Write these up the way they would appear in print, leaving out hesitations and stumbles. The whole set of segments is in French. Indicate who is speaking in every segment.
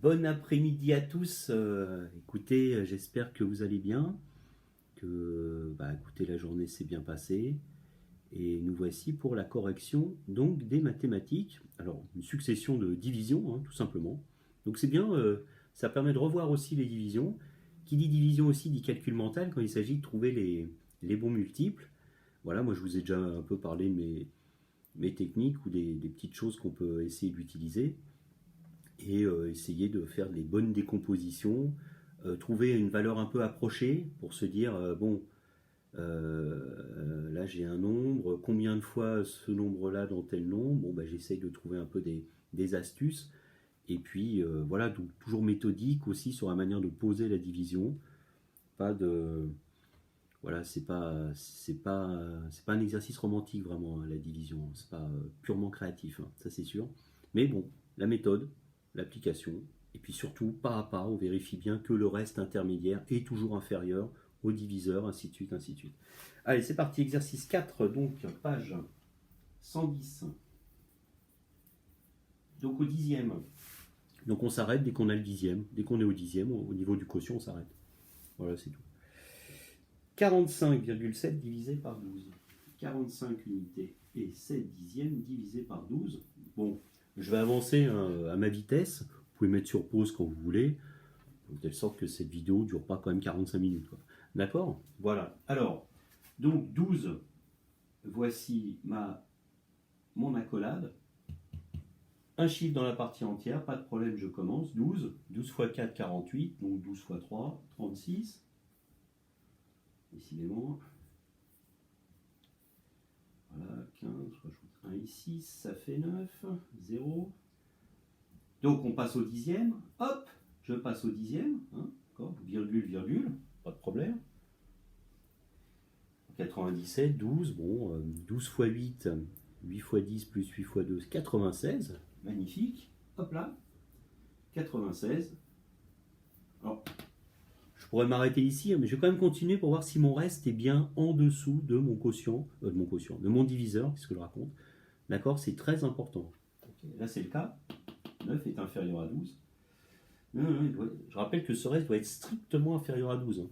Speaker 1: Bon après-midi à tous. Écoutez, j'espère que vous allez bien, écoutez, la journée s'est bien passée. Et nous voici pour la correction donc des mathématiques. Alors, une succession de divisions, hein, tout simplement. Donc c'est bien, ça permet de revoir aussi les divisions. Qui dit division aussi dit calcul mental quand il s'agit de trouver les bons multiples. Voilà, moi je vous ai déjà un peu parlé de mes techniques ou des petites choses qu'on peut essayer d'utiliser et essayer de faire les bonnes décompositions, trouver une valeur un peu approchée pour se dire là j'ai un nombre, combien de fois ce nombre-là dans tel nombre, j'essaye de trouver un peu des astuces, et puis voilà, donc toujours méthodique aussi sur la manière de poser la division, pas de... Voilà, c'est pas un exercice romantique vraiment, hein, la division, c'est pas purement créatif, hein, ça c'est sûr. Mais bon, la méthode, l'application, et puis surtout, pas à pas, on vérifie bien que le reste intermédiaire est toujours inférieur au diviseur, ainsi de suite, ainsi de suite. Allez, c'est parti, exercice 4, donc page 110. Donc au dixième. Donc on s'arrête dès qu'on a le dixième. Dès qu'on est au dixième, au niveau du quotient, on s'arrête. Voilà, c'est tout. 45,7 divisé par 12. 45 unités et 7 dixièmes divisé par 12. Bon, je vais avancer à ma vitesse. Vous pouvez mettre sur pause quand vous voulez, de telle sorte que cette vidéo ne dure pas quand même 45 minutes. D'accord? Voilà. Alors, donc 12, voici mon accolade. Un chiffre dans la partie entière, pas de problème, je commence. 12. 12 x 4, 48. Donc 12 x 3, 36. Décidément. Voilà, 15, je rajoute 1 ici, ça fait 9, 0. Donc on passe au dixième, hop, je passe au dixième, hein, virgule, virgule, pas de problème. 97, 12, bon, 12 x 8, 8 x 10 plus 8 x 2, 96, magnifique, hop là, 96. Alors, je pourrais m'arrêter ici, mais je vais quand même continuer pour voir si mon reste est bien en dessous de mon quotient, de mon diviseur, qu'est-ce que je raconte. D'accord, c'est très important. Okay, là c'est le cas, 9 est inférieur à 12. Je rappelle que ce reste doit être strictement inférieur à 12. Hein.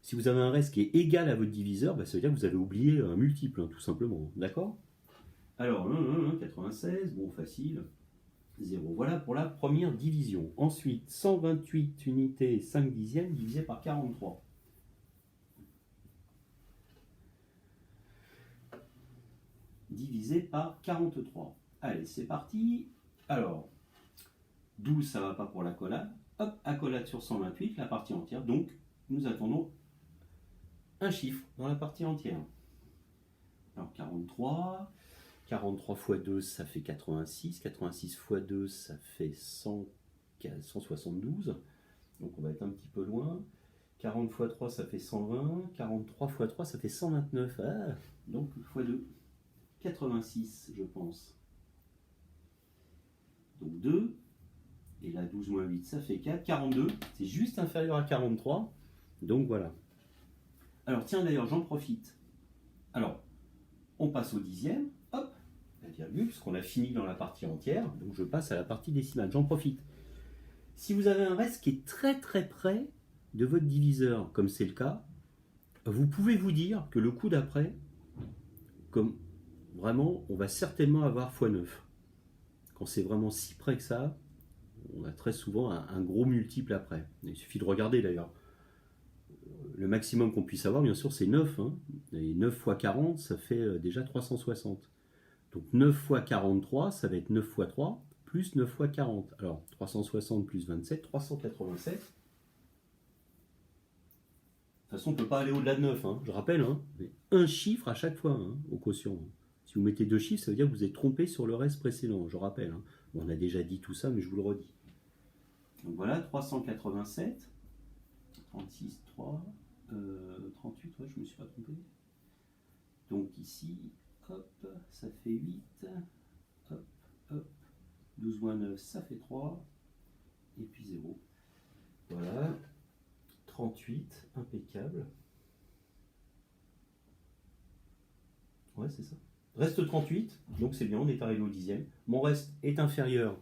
Speaker 1: Si vous avez un reste qui est égal à votre diviseur, ça veut dire que vous avez oublié un multiple, hein, tout simplement. D'accord? Alors, 96, bon, facile. 0. Voilà pour la première division. Ensuite, 128 unités et 5 dixièmes divisé par 43. Divisé par 43. Allez, c'est parti. Alors, 12, ça ne va pas pour l'accolade. Hop, accolade sur 128, la partie entière. Donc, nous attendons un chiffre dans la partie entière. Alors, 43. 43 x 2, ça fait 86. 86 x 2, ça fait 172. Donc on va être un petit peu loin. 40 x 3, ça fait 120. 43 x 3, ça fait 129. Ah, donc x 2. 86, je pense. Donc 2. Et là, 12 moins 8, ça fait 4. 42, c'est juste inférieur à 43. Donc voilà. Alors tiens, d'ailleurs, j'en profite. Alors, on passe au dixième. Hop, la virgule, puisqu'on a fini dans la partie entière, donc je passe à la partie décimale, j'en profite. Si vous avez un reste qui est très très près de votre diviseur, comme c'est le cas, vous pouvez vous dire que le coup d'après, comme vraiment, on va certainement avoir x9. Quand c'est vraiment si près que ça, on a très souvent un gros multiple après. Il suffit de regarder d'ailleurs. Le maximum qu'on puisse avoir, bien sûr, c'est 9. Hein. Et 9 x 40, ça fait déjà 360. Donc 9 x 43, ça va être 9 x 3, plus 9 x 40. Alors 360 plus 27, 387. De toute façon, on ne peut pas aller au-delà de 9, hein. Je rappelle, hein, mais un chiffre à chaque fois, hein, au quotient. Si vous mettez 2 chiffres, ça veut dire que vous êtes trompé sur le reste précédent, je rappelle. Hein. Bon, on a déjà dit tout ça, mais je vous le redis. Donc voilà, 387, 36, 3, 38, ouais, je ne me suis pas trompé. Donc ici, hop, ça fait 8, hop, hop, 12 moins 9, ça fait 3, et puis 0. Voilà, 38, impeccable. Ouais, c'est ça. Reste 38, donc c'est bien, on est arrivé au dixième. Mon reste est inférieur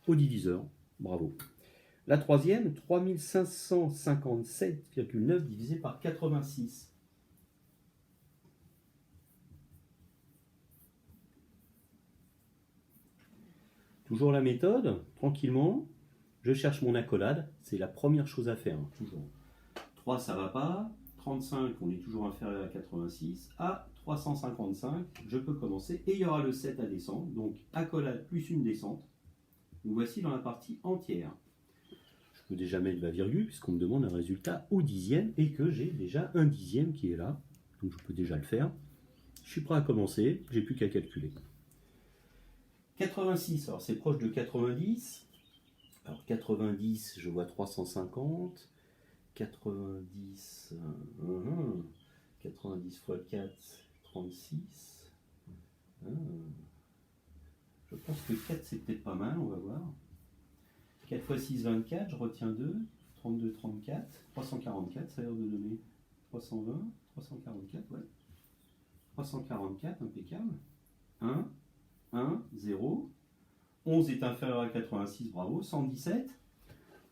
Speaker 1: au diviseur, bravo. La troisième, 3557,9 divisé par 86. Toujours la méthode, tranquillement. Je cherche mon accolade, c'est la première chose à faire, hein, toujours. 3, ça va pas. 35, on est toujours inférieur à 86. À 355, je peux commencer. Et il y aura le 7 à descendre. Donc, accolade plus une descente. Nous voici dans la partie entière. Je peux déjà mettre la virgule, puisqu'on me demande un résultat au dixième, et que j'ai déjà un dixième qui est là. Donc, je peux déjà le faire. Je suis prêt à commencer, j'ai plus qu'à calculer. 86, alors c'est proche de 90. Alors 90, je vois 350. 90, 90 x 4, 36. Je pense que 4 c'est peut-être pas mal, on va voir. 4 x 6, 24, je retiens 2. 32, 34. 344, ça a l'air de donner 320. 344, ouais. 344, impeccable. 1, 1, 0. 11 est inférieur à 86, bravo. 117.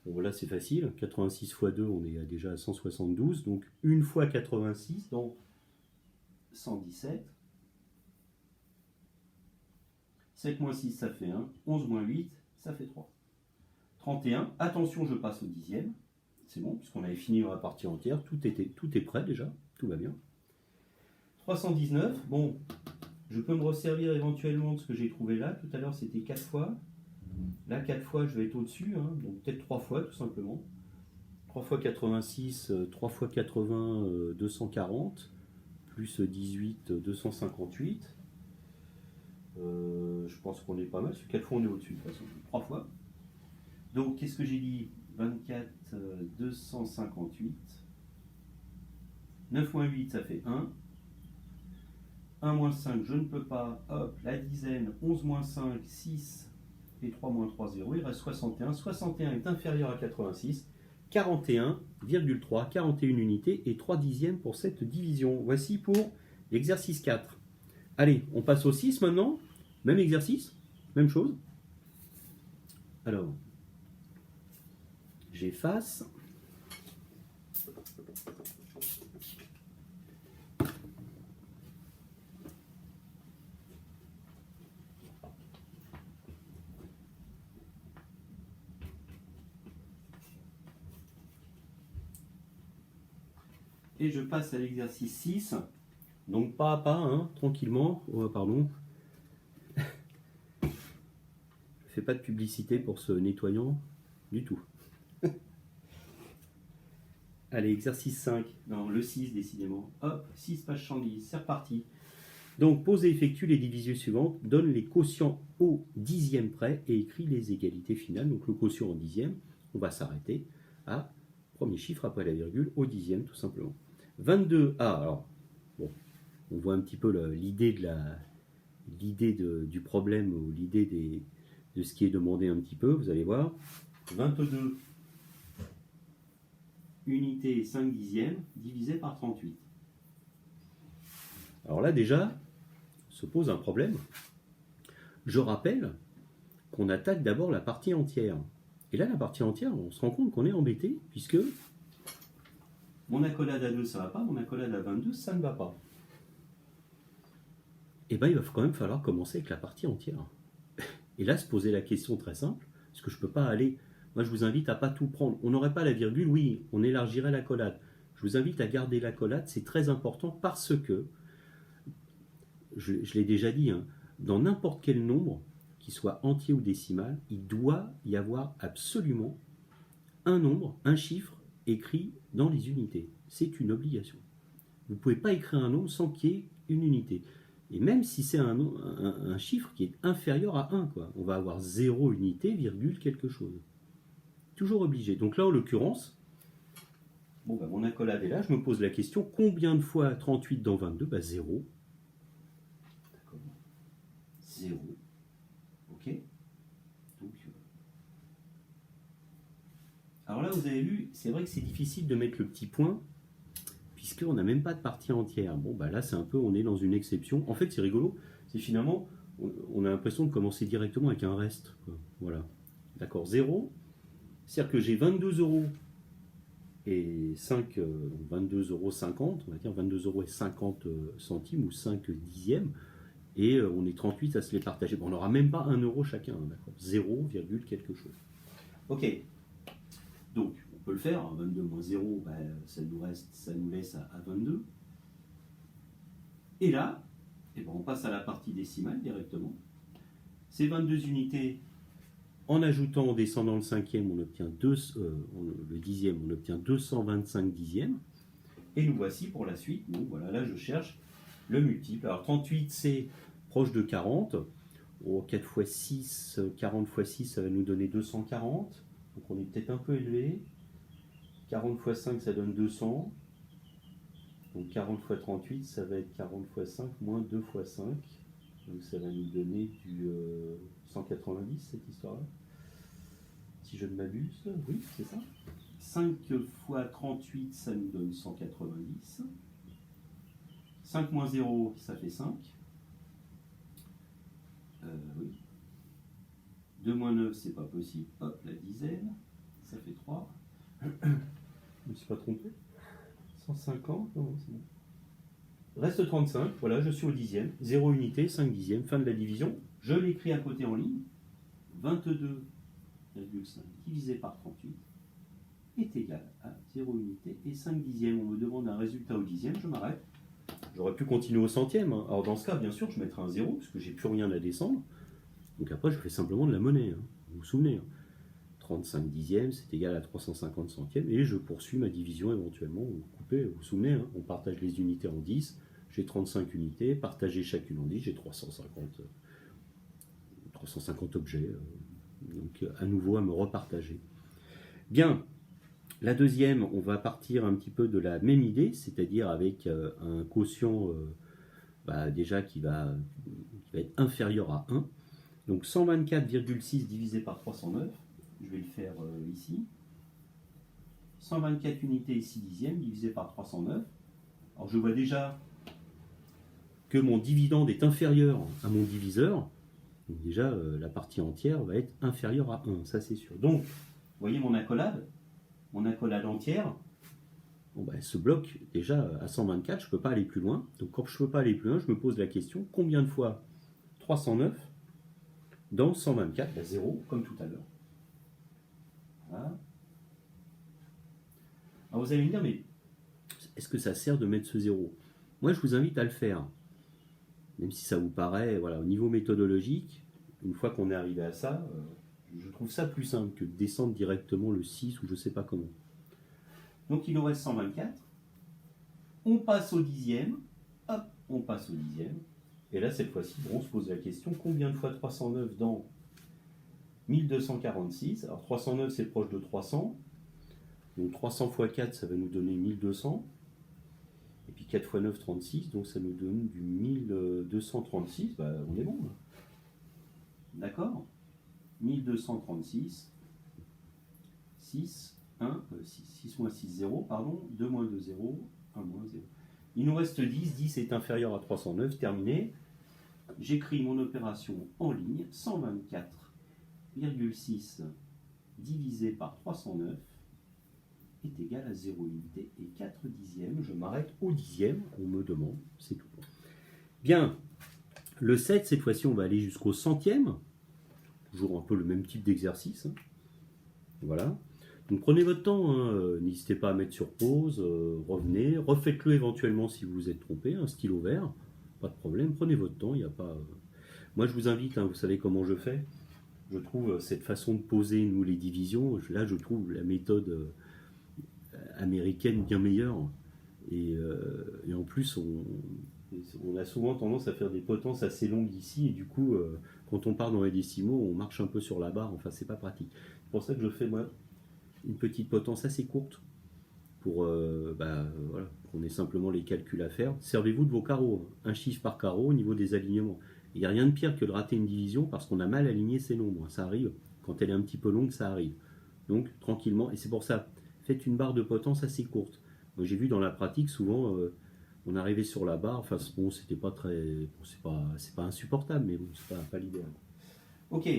Speaker 1: Bon, là c'est facile, 86 x 2, on est déjà à 172, donc 1 fois 86, donc 117. 7 moins 6, ça fait 1. 11 moins 8, ça fait 3. 31, attention, je passe au dixième. C'est bon, puisqu'on avait fini dans la partie entière, tout est prêt déjà, tout va bien. 319, bon, je peux me resservir éventuellement de ce que j'ai trouvé là. Tout à l'heure, c'était 4 fois. Là, 4 fois, je vais être au-dessus, hein, donc peut-être 3 fois, tout simplement. 3 fois 86, 3 fois 80, 240, plus 18, 258. Je pense qu'on est pas mal, parce que 4 fois, on est au-dessus, de toute façon. 3 fois. Donc, qu'est-ce que j'ai dit? 24, 258. 9 moins 8, ça fait 1. 1 moins 5, je ne peux pas. Hop, la dizaine, 11 moins 5, 6. Et 3 moins 3, 0, il reste 61. 61 est inférieur à 86. 41,3, 41 unités et 3 dixièmes pour cette division. Voici pour l'exercice 4. Allez, on passe au 6 maintenant. Même exercice, même chose. Alors, j'efface. Et je passe à l'exercice 6. Donc pas à pas, hein, tranquillement. Oh, pardon. Je ne fais pas de publicité pour ce nettoyant du tout. Allez, exercice 5. Non, le 6 décidément. Hop, 6 pages 110, c'est reparti. Donc pose et effectue les divisions suivantes, donne les quotients au dixième près et écrit les égalités finales. Donc le quotient en dixième, on va s'arrêter à premier chiffre après la virgule au dixième tout simplement. 22, alors, bon, on voit un petit peu l'idée du problème ou l'idée de ce qui est demandé un petit peu, vous allez voir. 22 unités et 5 dixièmes divisé par 38. Alors là déjà, se pose un problème. Je rappelle qu'on attaque d'abord la partie entière. Et là, la partie entière, on se rend compte qu'on est embêté, puisque mon accolade à 2, ça ne va pas, mon accolade à 22, ça ne va pas. Et bien, il va quand même falloir commencer avec la partie entière. Et là, se poser la question très simple, parce que je ne peux pas aller... Moi, je vous invite à ne pas tout prendre. On n'aurait pas la virgule, oui, on élargirait l'accolade. Je vous invite à garder l'accolade, c'est très important, parce que, je l'ai déjà dit, hein, dans n'importe quel nombre, qu'il soit entier ou décimal, il doit y avoir absolument un nombre, un chiffre, écrit dans les unités. C'est une obligation. Vous ne pouvez pas écrire un nombre sans qu'il y ait une unité. Et même si c'est un chiffre qui est inférieur à 1, quoi. On va avoir 0 unité, virgule, quelque chose. Toujours obligé. Donc là, en l'occurrence, bon, bah, mon accolade est là. Je me pose la question, combien de fois 38 dans 22? 0. D'accord. 0. Ok. Donc, alors là, vous avez vu, c'est vrai que c'est difficile de mettre le petit point, puisqu'on n'a même pas de partie entière. Bon, bah là, c'est un peu, on est dans une exception. En fait, c'est rigolo, c'est finalement, on a l'impression de commencer directement avec un reste, quoi. Voilà. D'accord, 0, C'est-à-dire que j'ai 22 euros et 5, 22,50 €, on va dire 22,50 € ou 5 dixièmes, et on est 38 à se les partager. Bon, on n'aura même pas 1 euro chacun, hein, d'accord, 0, quelque chose. Ok, donc on peut le faire, hein, 22 moins 0, bah, ça nous laisse à 22. Et là, eh ben, on passe à la partie décimale directement. Ces 22 unités, en ajoutant, en descendant le cinquième, on obtient le dixième, on obtient 225 dixièmes. Et nous voici pour la suite. Donc voilà, là je cherche le multiple. Alors 38, c'est proche de 40. 4 x 6, 40 x 6, ça va nous donner 240. Donc on est peut-être un peu élevé. 40 x 5, ça donne 200. Donc 40 x 38, ça va être 40 x 5 moins 2 x 5. Donc ça va nous donner du 190, cette histoire-là. Si je ne m'abuse, oui, c'est ça. 5 x 38, ça nous donne 190. 5 moins 0, ça fait 5. Oui. 2 moins 9, c'est pas possible. Hop, la dizaine, ça fait 3. Je ne me suis pas trompé. 150, non, c'est bon. Reste 35, voilà, je suis au dixième. 0 unité, 5 dixièmes, fin de la division. Je l'écris à côté en ligne. 22,5 divisé par 38 est égal à 0 unité et 5 dixièmes. On me demande un résultat au dixième, je m'arrête. J'aurais pu continuer au centième, hein. Alors dans ce cas, bien sûr, je mettrai un 0, parce que j'ai plus rien à descendre. Donc après, je fais simplement de la monnaie, hein. Vous vous souvenez, hein. 35 dixièmes, c'est égal à 350 centièmes, et je poursuis ma division éventuellement. Vous coupez, vous vous souvenez, hein, on partage les unités en 10, j'ai 35 unités, partagez chacune en 10, j'ai 350 objets, donc à nouveau à me repartager. Bien, la deuxième, on va partir un petit peu de la même idée, c'est-à-dire avec un quotient déjà qui va être inférieur à 1. Donc 124,6 divisé par 309, je vais le faire ici. 124 unités et 6 dixièmes divisé par 309. Alors je vois déjà que mon dividende est inférieur à mon diviseur. Donc déjà, la partie entière va être inférieure à 1, ça c'est sûr. Donc, vous voyez mon accolade entière, bon, elle se bloque déjà à 124, je ne peux pas aller plus loin. Donc quand je ne peux pas aller plus loin, je me pose la question, combien de fois 309 dans 124, 0, comme tout à l'heure. Voilà. Alors vous allez me dire, mais est-ce que ça sert de mettre ce 0? Moi, je vous invite à le faire. Même si ça vous paraît, voilà, au niveau méthodologique, une fois qu'on est arrivé à ça, je trouve ça plus simple que de descendre directement le 6 ou je ne sais pas comment. Donc il nous reste 124. On passe au dixième. Hop, on passe au dixième. Et là, cette fois-ci, on se pose la question, combien de fois 309 dans 1246? Alors 309, c'est proche de 300. Donc 300 fois 4, ça va nous donner 1200. Et puis 4 fois 9, 36. Donc ça nous donne du 1236. Bah, on est bon, là. D'accord? 1236. 6, 1, 6 moins 6, 0, pardon. 2 moins 2, 0. 1 moins 0. Il nous reste 10. 10 est inférieur à 309. Terminé. J'écris mon opération en ligne. 124,6 divisé par 309 est égal à 0 unité et 4 dixièmes. Je m'arrête au dixième, on me demande, c'est tout. Bien, le 7, cette fois-ci, on va aller jusqu'au centième. Toujours un peu le même type d'exercice, hein. Voilà. Donc prenez votre temps, hein. N'hésitez pas à mettre sur pause, revenez, refaites-le éventuellement si vous vous êtes trompé, un stylo vert, pas de problème, prenez votre temps, il n'y a pas... Moi je vous invite, hein, vous savez comment je fais. Je trouve cette façon de poser, nous, les divisions, là je trouve la méthode américaine bien meilleure. Et en plus, on a souvent tendance à faire des potences assez longues ici, et du coup, quand on part dans les décimaux, on marche un peu sur la barre, enfin c'est pas pratique. C'est pour ça que je fais moi une petite potence assez courte, pour voilà, qu'on ait simplement les calculs à faire. Servez-vous de vos carreaux, hein. Un chiffre par carreau au niveau des alignements. Il n'y a rien de pire que de rater une division parce qu'on a mal aligné ses nombres. Ça arrive, quand elle est un petit peu longue, ça arrive. Donc tranquillement, et c'est pour ça, faites une barre de potence assez courte. Moi j'ai vu dans la pratique, souvent, on arrivait sur la barre, enfin bon, c'était pas très... Bon, c'est pas insupportable, mais bon, c'est pas l'idéal. Ok,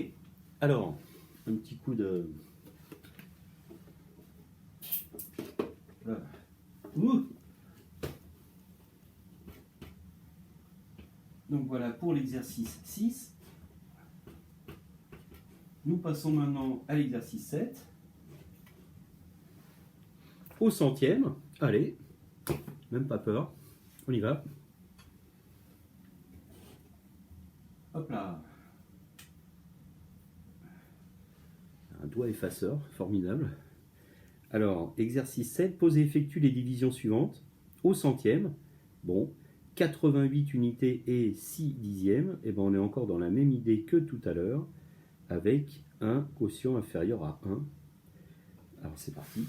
Speaker 1: alors, un petit coup de Voilà. Ouh. Donc voilà pour l'exercice 6. Nous passons maintenant à l'exercice 7. Au centième. Allez, même pas peur. On y va. Hop là. Un doigt effaceur, formidable. Alors, exercice 7, pose et effectue les divisions suivantes. Au centième, bon, 88 unités et 6 dixièmes, et ben on est encore dans la même idée que tout à l'heure, avec un quotient inférieur à 1. Alors c'est parti.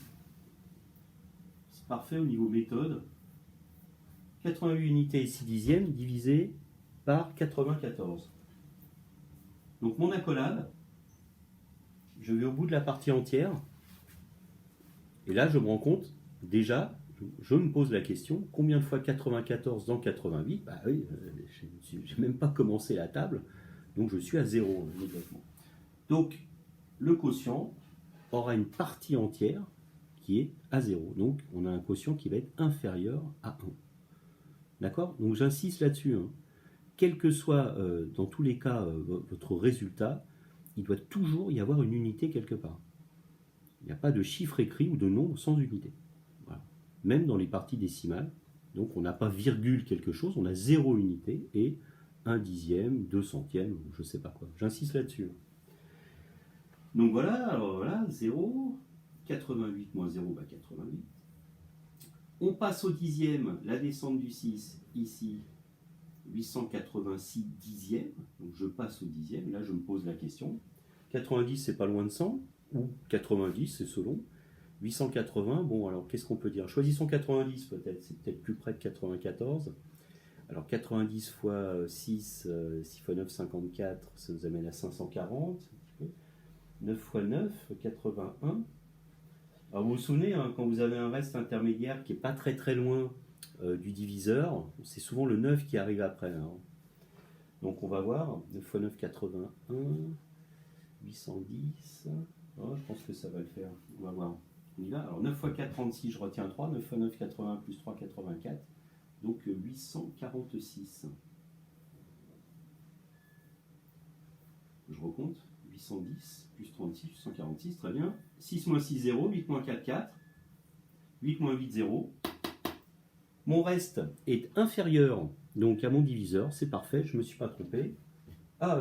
Speaker 1: C'est parfait au niveau méthode. 88 unités et 6 dixièmes divisé par 94. Donc mon accolade, je vais au bout de la partie entière, et là je me rends compte, déjà, je me pose la question, combien de fois 94 dans 88? Bah oui, je n'ai même pas commencé la table, donc je suis à 0 immédiatement. Donc le quotient aura une partie entière qui est à 0. Donc on a un quotient qui va être inférieur à 1. D'accord? Donc j'insiste là-dessus. Hein. Quel que soit, dans tous les cas, votre résultat, il doit toujours y avoir une unité quelque part. Il n'y a pas de chiffre écrit ou de nombre sans unité. Voilà. Même dans les parties décimales. Donc on n'a pas virgule quelque chose, on a 0 unité et 1 dixième, 2 centièmes, je ne sais pas quoi. J'insiste là-dessus. Donc voilà, alors voilà, 0, 88 moins 0, bah 88. On passe au dixième, la descente du 6, ici, 886 dixièmes. Donc je passe au dixième, là je me pose la question. 90 c'est pas loin de 100, ou 90 c'est selon. 880, bon alors qu'est-ce qu'on peut dire? Choisissons 90 peut-être, c'est peut-être plus près de 94. Alors 90 fois 6, 6 fois 9, 54, ça nous amène à 540. 9 fois 9, 81. Alors vous vous souvenez, hein, quand vous avez un reste intermédiaire qui n'est pas très très loin du diviseur, c'est souvent le 9 qui arrive après. Hein. Donc on va voir, 9 fois 9, 81, 810, oh, je pense que ça va le faire, on va voir. On y va. Alors 9 fois 4, 36, je retiens 3, 9 fois 9, 80, plus 3, 84, donc 846. Je recompte. 810 plus 36, 846, très bien. 6 moins 6, 0, 8 moins 4, 4. 8 moins 8, 0. Mon reste est inférieur donc à mon diviseur, c'est parfait, je ne me suis pas trompé. Ah,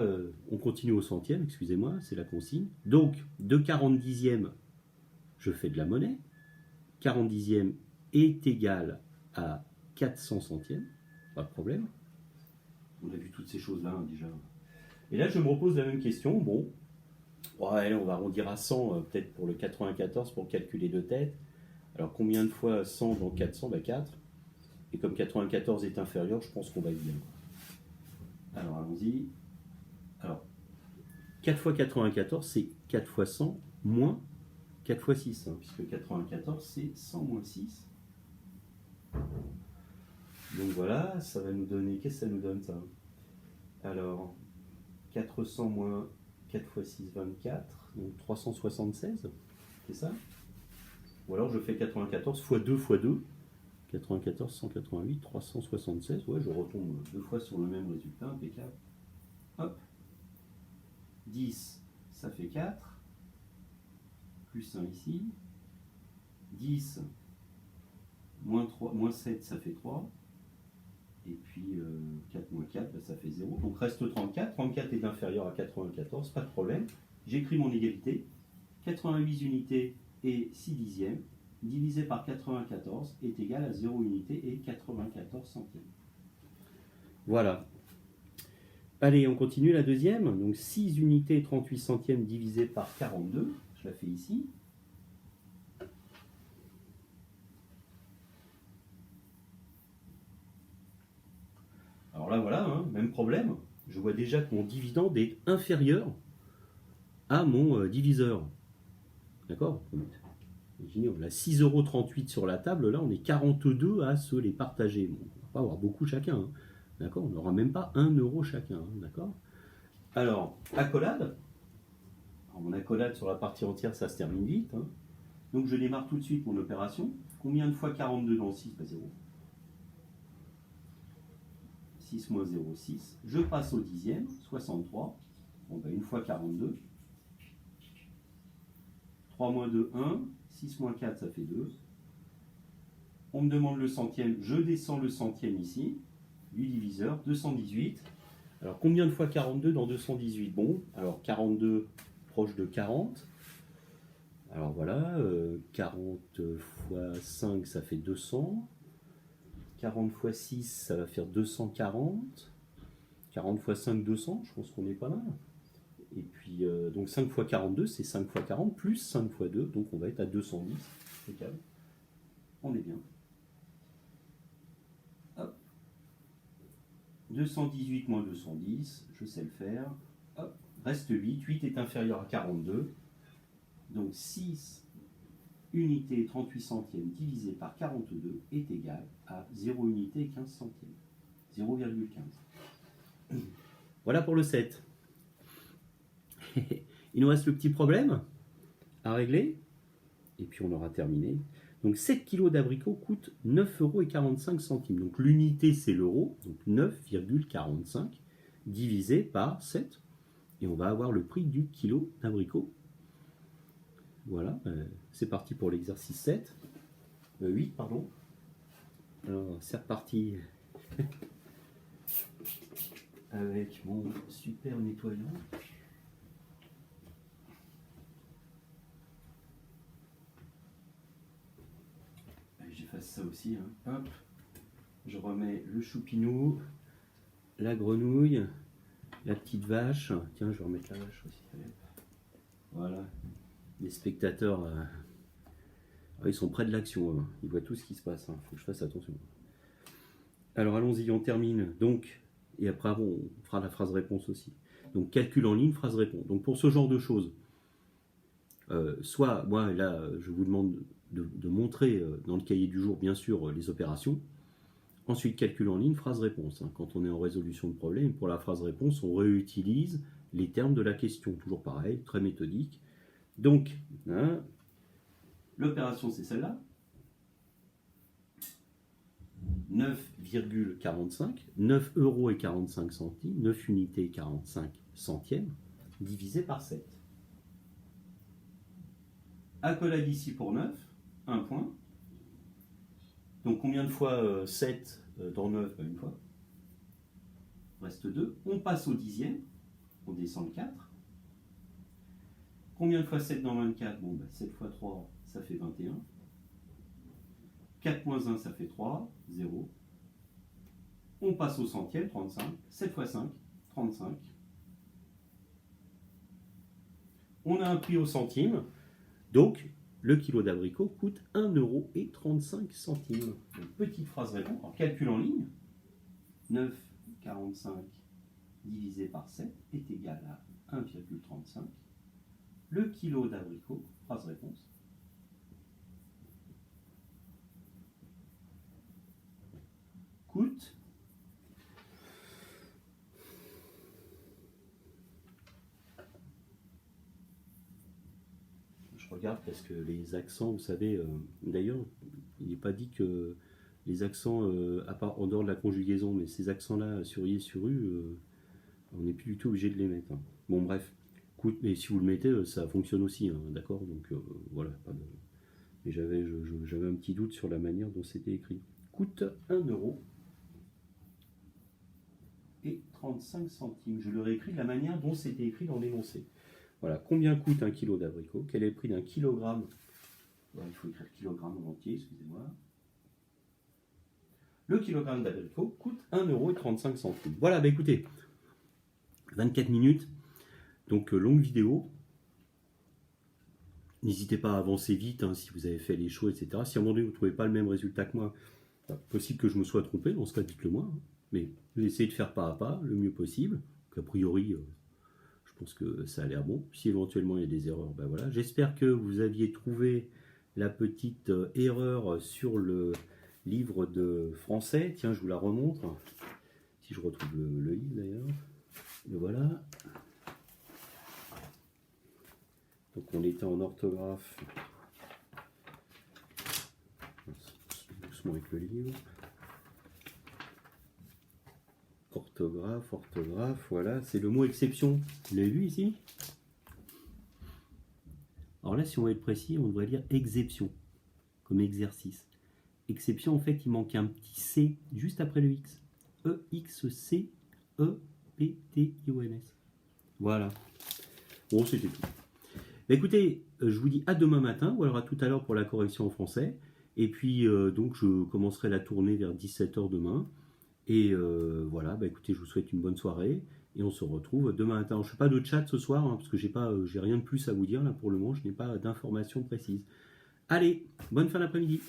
Speaker 1: on continue au centième, excusez-moi, c'est la consigne. Donc, de 40 dixièmes, je fais de la monnaie. 40 dixièmes est égal à 400 centièmes, pas de problème. On a vu toutes ces choses-là hein, déjà. Et là, je me repose la même question, bon, ouais, on va arrondir à 100, peut-être pour le 94, pour calculer de tête. Alors, combien de fois 100 dans 400? Bah 4. Et comme 94 est inférieur, je pense qu'on va être bien. Alors, allons-y. Alors, 4 fois 94, c'est 4 fois 100 moins 4 fois 6, hein, puisque 94, c'est 100 moins 6. Donc voilà, ça va nous donner... Qu'est-ce que ça nous donne, ça? Alors, 400 moins 4 fois 6, 24, donc 376, c'est ça? Ou alors je fais 94 fois 2 fois 2, 94, 188, 376, ouais, je retombe deux fois sur le même résultat, impeccable. Hop, 10, ça fait 4, plus 1 ici, 10, moins 3, moins 7, ça fait 3, et puis 4 moins 4, bah, ça fait 0. Donc reste 34. 34 est inférieur à 94, pas de problème. J'écris mon égalité. 88 unités et 6 dixièmes divisé par 94 est égal à 0 unité et 94 centièmes. Voilà. Allez, on continue la deuxième. Donc 6 unités et 38 centièmes divisé par 42. Je la fais ici. Alors là, voilà, hein, même problème. Je vois déjà que mon dividende est inférieur à mon diviseur. D'accord? Imaginez, on a 6,38 € sur la table. Là, on est 42 à se les partager. Bon, on ne va pas avoir beaucoup chacun. Hein. D'accord? On n'aura même pas 1 € chacun. Hein, d'accord? Alors, accolade. Alors, mon accolade sur la partie entière, ça se termine vite. Hein. Donc je démarre tout de suite mon opération. Combien de fois 42 dans 6? 0. 6 moins 0, 6. Je passe au dixième, 63. Bon, une fois 42. 3 moins 2, 1. 6 moins 4, ça fait 2. On me demande le centième. Je descends le centième ici, du diviseur, 218. Alors, combien de fois 42 dans 218? Bon, alors 42 proche de 40. Alors voilà, 40 fois 5, ça fait 200. 40 fois 6, ça va faire 240. 40 fois 5, 200, je pense qu'on est pas mal. Et puis, donc 5 fois 42, c'est 5 fois 40, plus 5 fois 2, donc on va être à 210. C'est calme. On est bien. Hop. 218 moins 210, je sais le faire. Hop. Reste 8. 8 est inférieur à 42. Donc 6 unités 38 centièmes divisé par 42 est égal à 0 unité et 15 centièmes. 0,15. Voilà pour le 7. Il nous reste le petit problème à régler. Et puis on aura terminé. Donc 7 kg d'abricots coûtent 9,45 €. Donc l'unité c'est l'euro. Donc 9,45 divisé par 7. Et on va avoir le prix du kilo d'abricot. Voilà, c'est parti pour l'exercice 7. 8, pardon. Alors, c'est reparti avec mon super nettoyant. J'efface ça aussi. Hein. Hop. Je remets le choupinou, la grenouille, la petite vache. Tiens, je vais remettre la vache aussi. Voilà. Les spectateurs, ils sont près de l'action, hein. Ils voient tout ce qui se passe, il faut que je fasse attention. Alors allons-y, on termine. Donc, et après on fera la phrase réponse aussi. Donc calcul en ligne, phrase réponse. Donc pour ce genre de choses, soit, moi là, je vous demande de montrer dans le cahier du jour, bien sûr, les opérations. Ensuite, calcul en ligne, phrase réponse. Hein. Quand on est en résolution de problème, pour la phrase réponse, on réutilise les termes de la question. Toujours pareil, très méthodique. Donc, hein, l'opération c'est celle-là. 9,45, 9,45 €, 9 unités 45 centièmes, divisé par 7. Accolade ici pour 9, 1 point. Donc combien de fois 7 dans 9? Une fois. Reste 2. On passe au dixième, on descend le 4. Combien de fois 7 dans 24? Bon, 7 fois 3, ça fait 21. 4 moins 1, ça fait 3, 0. On passe au centième, 35. 7 fois 5, 35. On a un prix au centime. Donc, le kilo d'abricot coûte 1,35 €. Donc, petite phrase réponse. Alors, calcul en ligne. 9,45 divisé par 7 est égal à 1,35. Le kilo d'abricot, phrase réponse, coûte je regarde parce que les accents, vous savez, d'ailleurs, il n'est pas dit que les accents, à part en dehors de la conjugaison, mais ces accents-là, sur i et sur u, on n'est plus du tout obligé de les mettre. Hein. Bon, bref. Mais si vous le mettez, ça fonctionne aussi, hein, d'accord? Donc voilà. Mais j'avais un petit doute sur la manière dont c'était écrit. Coûte 1,35 €. Je le réécris de la manière dont c'était écrit dans l'énoncé. Voilà. Combien coûte un kilo d'abricot? Quel est le prix d'un kilogramme? Alors, il faut écrire kilogramme en entier, excusez-moi. Le kilogramme d'abricot coûte 1,35 €. Voilà, bah écoutez, 24 minutes. Donc, longue vidéo. N'hésitez pas à avancer vite hein, si vous avez fait les choses, etc. Si à un moment donné, vous ne trouvez pas le même résultat que moi, possible que je me sois trompé, dans ce cas, dites-le moi. Hein. Mais vous essayez de faire pas à pas, le mieux possible. Donc, a priori, je pense que ça a l'air bon. Si éventuellement il y a des erreurs, ben voilà. J'espère que vous aviez trouvé la petite erreur sur le livre de français. Tiens, je vous la remontre. Si je retrouve le livre d'ailleurs. Et voilà. Donc on était en orthographe doucement avec le livre. Orthographe, voilà, c'est le mot exception. Vous l'avez vu ici? Alors là, si on veut être précis, on devrait lire exception, comme exercice. Exception, en fait, il manque un petit C juste après le X. E-X-C-E-P-T-I-O-N-S. Voilà. Bon, c'était tout. Écoutez, je vous dis à demain matin, ou alors à tout à l'heure pour la correction en français. Et puis, donc, je commencerai la tournée vers 17h demain. Et voilà, écoutez, je vous souhaite une bonne soirée. Et on se retrouve demain matin. Je ne fais pas de chat ce soir, parce que j'ai rien de plus à vous dire. Là, pour le moment, je n'ai pas d'informations précises. Allez, bonne fin d'après-midi.